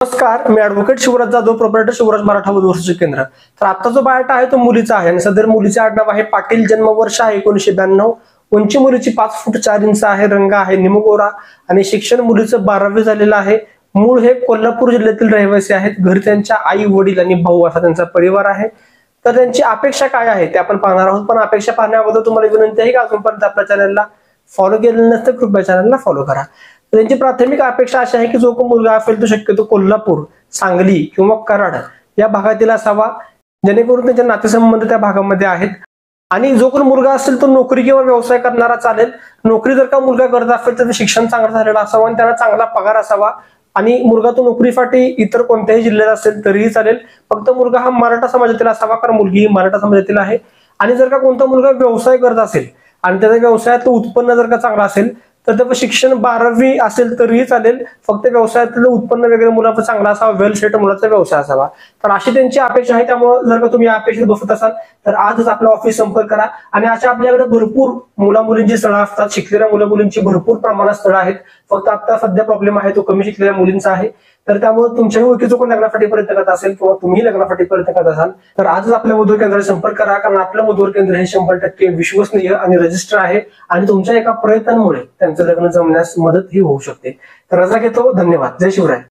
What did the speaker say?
नमस्कार, मी advocate Shivraj Jadhav, proprietor Shivraj Maratha वधू वर्षाचे केंद्र. तर आता जो बायोटा आहे तो मुलीचा आहे आणि सदर मुलीचे आडनाव आहे पाटील. जन्मवर्ष आहे 1992. उंची मुलीची 5 फूट 4 इंच आहे. रंग आहे निमगोरा आणि शिक्षण मुलीचं 12वी झालेलं आहे. मूळ हे कोल्हापूर जिल्ह्यातील रहिवासी आहेत. घरी त्यांच्या आई वडील आणि भाऊ असा त्यांचा परिवार आहे. तर त्यांची अपेक्षा काय आहे ते आपण पाहणार आहोत. पण अपेक्षा पाहण्याअगोदर तुम्हाला विनंती आहे की अजूनपर्यंत आपल्या चॅनलला फॉलो केलेलं नसतं कृपया चॅनलला फॉलो करा. त्यांची प्राथमिक अपेक्षा अशी आहे की जो कोण मुलगा असेल तो शक्यतो कोल्हापूर, सांगली किंवा कराड या भागातील असावा, जेणेकरून त्यांचे नातेसंबंध त्या भागामध्ये आहेत. आणि जो कोण मुलगा असेल तो नोकरी किंवा व्यवसाय करणारा चालेल. नोकरी जर का मुलगा करत असेल तर शिक्षण चांगलं झालेलं असावं आणि त्याला चांगला पगार असावा. आणि मुलगा तो नोकरीसाठी इतर कोणत्याही जिल्ह्यात असेल तरीही चालेल. फक्त मुलगा हा मराठा समाजातील असावा, कारण मुलगी ही मराठा समाजातील आहे. आणि जर का कोणता मुलगा व्यवसाय करत असेल आणि त्याच्या व्यवसायातलं उत्पन्न जर का चांगलं असेल तर त्याचं शिक्षण 12वी असेल तरीही चालेल. फक्त व्यवसायातलं उत्पन्न वगैरे मुलाचं चांगला असावा, वेल सेट मुलाचा व्यवसाय असावा. तर अशी त्यांची अपेक्षा आहे. त्यामुळे जर का तुम्ही या अपेक्षेत बसत असाल तर आजच आपल्या ऑफिस संपर्क करा. आणि अशा आपल्याकडे भरपूर मुला मुलींची स्थळं असतात. शिकलेल्या मुला मुलींची भरपूर प्रमाणात स्थळं आहेत. फक्त आता सध्या प्रॉब्लेम आहे तो कमी शिकलेल्या मुलींचा आहे. तर त्यामुळे तुमच्याही ओळखीचं कोण लग्नासाठी प्रयत्न करत असेल किंवा तुम्ही लग्नासाठी प्रयत्न करत असाल तर आजच आपल्या वधूवर केंद्राशी संपर्क करा. कारण आपलं वधूवर केंद्र हे 100% विश्वसनीय आणि रजिस्टर आहे आणि तुमच्या एका प्रयत्नांमुळे त्यांचं लग्न जमण्यास मदत ही होऊ शकते. तर रजा घेतो. धन्यवाद. जय शिवराय.